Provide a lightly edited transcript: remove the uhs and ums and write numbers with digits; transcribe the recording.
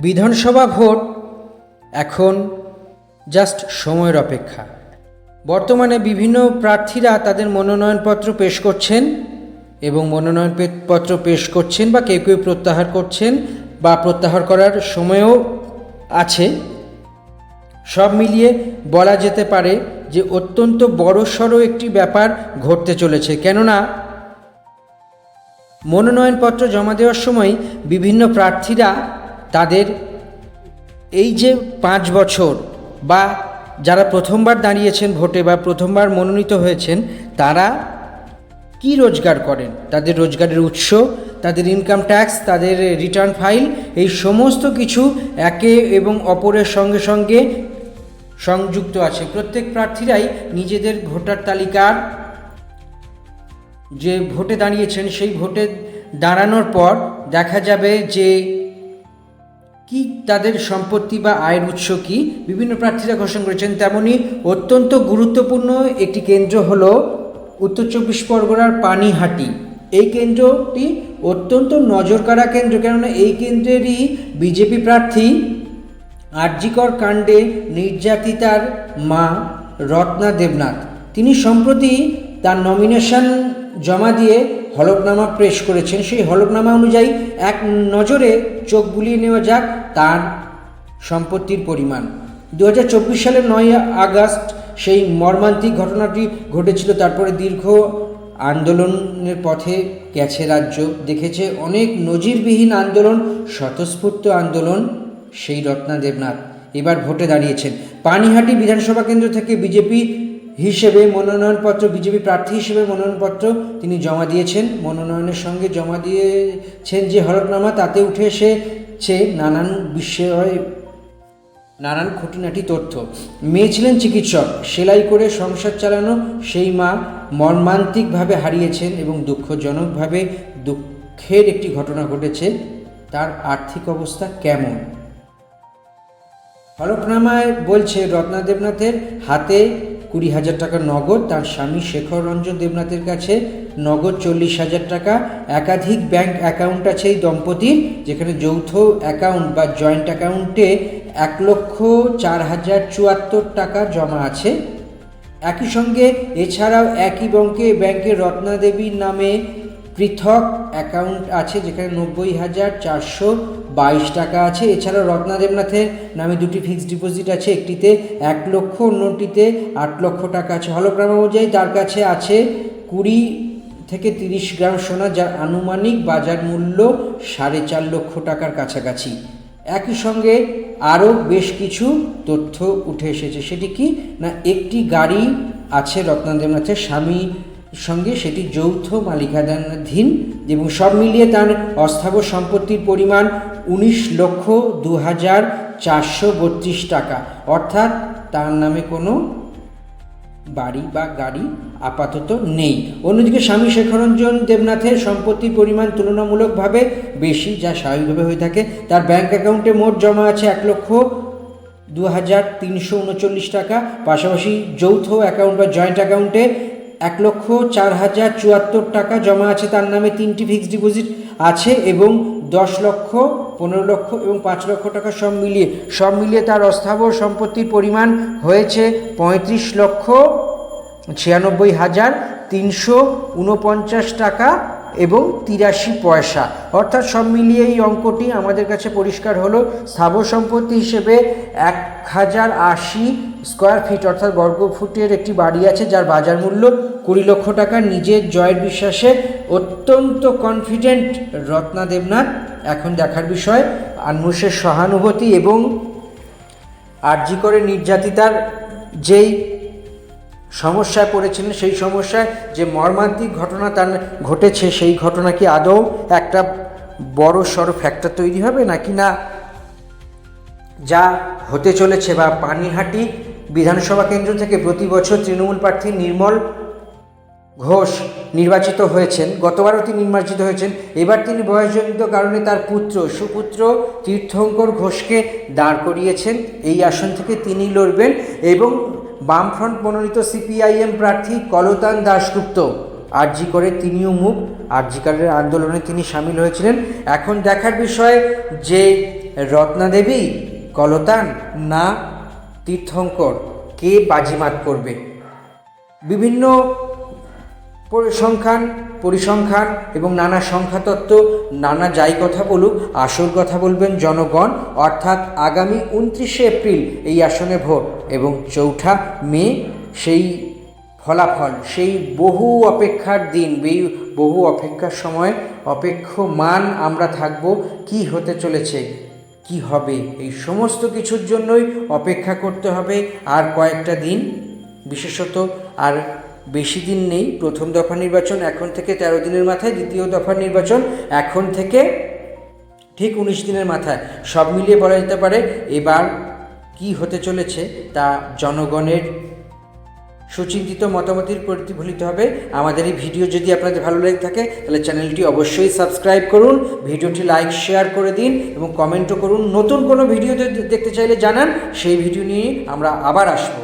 বিধানসভা ভোট এখন জাস্ট সময়ের অপেক্ষা। বর্তমানে বিভিন্ন প্রার্থীরা তাদের মনোনয়নপত্র পেশ করছেন এবং মনোনয়নপত্র পেশ করছেন বা কেউ কেউ প্রত্যাহার করছেন বা প্রত্যাহার করার সময়ও আছে। সব মিলিয়ে বলা যেতে পারে যে অত্যন্ত বড়সড় একটি ব্যাপার ঘটতে চলেছে। কেননা মনোনয়নপত্র জমা দেওয়ার সময় বিভিন্ন প্রার্থীরা তাদের এই যে 5 বছর বা যারা প্রথমবার দাঁড়িয়েছেন ভোটে বা প্রথমবার মনোনীত হয়েছেন, তারা কি রোজগার করেন, তাদের রোজগারের উৎস, তাদের ইনকাম ট্যাক্স, তাদের রিটার্ন ফাইল, এই সমস্ত কিছু একে এবং অপরের সঙ্গে সঙ্গে সংযুক্ত আছে। প্রত্যেক প্রার্থীরাই নিজেদের ভোটার তালিকার যে ভোটে দাঁড়িয়েছেন সেই ভোটে দাঁড়ানোর পর দেখা যাবে যে কি তাদের সম্পত্তি বা আয়ের উৎস কি বিভিন্ন প্রার্থীরা ঘোষণা করেছেন। তেমনি অত্যন্ত গুরুত্বপূর্ণ একটি কেন্দ্র হলো উত্তর 24 পরগনার পানিহাটি। এই কেন্দ্রটি অত্যন্ত নজরকাড়া কেন্দ্র, কেননা এই কেন্দ্রেরই বিজেপি প্রার্থী আরজিকর কাণ্ডে নির্যাতিতার মা রত্না দেবনাথ, তিনি সম্প্রতি তার নমিনেশন জমা দিয়ে হলফনামা পেশ করেছেন। সেই হলফনামা অনুযায়ী এক নজরে চোখ বুলিয়ে নেওয়া যাক তার সম্পত্তির পরিমাণ। 2024 সালের 9 আগস্ট সেই মর্মান্তিক ঘটনাটি ঘটেছিল। তারপরে দীর্ঘ আন্দোলনের পথে গেছে রাজ্য, দেখেছে অনেক নজিরবিহীন আন্দোলন, স্বতঃস্ফূর্ত আন্দোলন। সেই রত্না দেবনাথ এবার ভোটে দাঁড়িয়েছেন। পানিহাটি বিধানসভা কেন্দ্র থেকে বিজেপি প্রার্থী হিসেবে মনোনয়নপত্র তিনি জমা দিয়েছেন। মনোনয়নের সঙ্গে জমা দিয়েছেন যে হলফনামা, তাতে উঠে এসেছে নানান খুঁটিনাটি তথ্য। মেয়ে ছিলেন চিকিৎসক, সেলাই করে সংসার চালানো সেই মা মর্মান্তিকভাবে হারিয়েছেন এবং দুঃখজনকভাবে দুঃখের একটি ঘটনা ঘটেছে। তার আর্থিক অবস্থা কেমন? হলফনামায় বলছে রত্না দেবনাথের হাতে 20,000 টাকা নগদ, তার স্বামী শেখর রঞ্জন দেবনাথের কাছে নগদ 40,000 টাকা। একাধিক ব্যাংক অ্যাকাউন্ট আছে এই দম্পতির, যেখানে যৌথ অ্যাকাউন্ট বা জয়েন্ট অ্যাকাউন্টে 1,04,074 টাকা জমা আছে। একই সঙ্গে এছাড়াও একই ব্যাংকে রত্না দেবীর নামে পৃথক অ্যাকাউন্ট আছে, যেখানে 90,422 টাকা আছে। এছাড়াও রত্না দেবনাথের নামে 2টি ফিক্সড ডিপোজিট আছে, একটিতে 1 লক্ষ, অন্যটিতে 8 লক্ষ টাকা আছে। হলফনামা অনুযায়ী তার কাছে আছে 20 থেকে 30 গ্রাম সোনা, যার আনুমানিক বাজার মূল্য 4.5 লক্ষ টাকার কাছাকাছি। একই সঙ্গে আরও বেশ কিছু তথ্য উঠে এসেছে। সেটি কি না, একটি গাড়ি আছে রত্না দেবনাথের স্বামীর সঙ্গে, সেটি যৌথ মালিকানাধীন এবং সব মিলিয়ে তার অস্থাবর সম্পত্তির পরিমাণ 19,02,432 টাকা। অর্থাৎ তার নামে কোনো বাড়ি বা গাড়ি আপাতত নেই। অন্যদিকে স্বামী শেখরঞ্জন দেবনাথের সম্পত্তির পরিমাণ তুলনামূলকভাবে বেশি, যা স্বাভাবিকভাবে হয়ে থাকে। তার ব্যাংক অ্যাকাউন্টে মোট জমা আছে 1,02,339 টাকা। পাশাপাশি যৌথ অ্যাকাউন্ট বা জয়েন্ট অ্যাকাউন্টে 1,04,074 টাকা জমা আছে তার নামে। 3টি ফিক্সড ডিপোজিট আছে এবং 10 লক্ষ, 15 লক্ষ এবং 5 লক্ষ টাকা সব মিলিয়ে তার অস্থাবর সম্পত্তির পরিমাণ হয়েছে 35,96,349 টাকা এবং 83 পয়সা। অর্থাৎ সব মিলিয়ে এই অঙ্কটি আমাদের কাছে পরিষ্কার হলো। স্থাবর সম্পত্তি হিসেবে 1080 স্কোয়ার ফিট অর্থাৎ বর্গফুটের একটি বাড়ি আছে, যার বাজার মূল্য 20 লক্ষ টাকা। নিজের জয়ের বিশ্বাসে অত্যন্ত কনফিডেন্ট রত্না দেবনাথ। এখন দেখার বিষয় মানুষের সহানুভূতি এবং আরজিকরের নির্যাতিতার যেই সমস্যায় পড়েছিলেন, সেই সমস্যায় যে মর্মান্তিক ঘটনা তার ঘটেছে, সেই ঘটনা কি আদৌ একটা বড় সড় ফ্যাক্টর তৈরি হবে নাকি না যা হতে চলেছে। বা পানিহাটি বিধানসভা কেন্দ্র থেকে প্রতি বছর তৃণমূল প্রার্থী নির্মল ঘোষ নির্বাচিত হয়েছেন। গতবারও তিনি নির্বাচিত হয়েছেন। এবার তিনি বয়সজনিত কারণে তার সুপুত্র তীর্থঙ্কর ঘোষকে দাঁড় করিয়েছেন। এই আসন থেকে তিনি লড়বেন এবং বামফ্রন্ট মনোনীত সিপিআইএম প্রার্থী কলতান দাশগুপ্ত আরজি করে তিনিও মুখ, আরজিকারের আন্দোলনে তিনি সামিল হয়েছিলেন। এখন দেখার বিষয় যে রত্নাদেবী, কলতান না তীর্থঙ্কর, কে বাজিমাত করবে। বিভিন্ন পরিসংখ্যান এবং নানা সংখ্যাতত্ত্ব, নানা যাই কথা বলুক, আসল কথা বলবেন জনগণ। অর্থাৎ আগামী 29শে এপ্রিল এই আসনে ভোট এবং 4ঠা মে সেই ফলাফল, সেই বহু অপেক্ষার দিন, বহু অপেক্ষার সময় অপেক্ষমান আমরা থাকব। কি হতে চলেছে, কি হবে, এই সমস্ত কিছুর জন্যই অপেক্ষা করতে হবে। আর কয়েকটা দিন, বিশেষত আর বেশি দিন নেই। প্রথম দফা নির্বাচন এখন থেকে 13 দিনের মাথায়, দ্বিতীয় দফার নির্বাচন এখন থেকে ঠিক 19 দিনের মাথায়। সব মিলিয়ে বলা যেতে পারে এবার কি হতে চলেছে তা জনগণের সুচিন্তিত মতামতের প্রতিফলিত হবে। আমাদের এই ভিডিও যদি আপনাদের ভালো লেগে থাকে তাহলে চ্যানেলটি অবশ্যই সাবস্ক্রাইব করুন, ভিডিওটি লাইক শেয়ার করে দিন এবং কমেন্টও করুন। নতুন কোনো ভিডিও দেখতে চাইলে জানান, সেই ভিডিও নিয়ে আমরা আবার আসবো।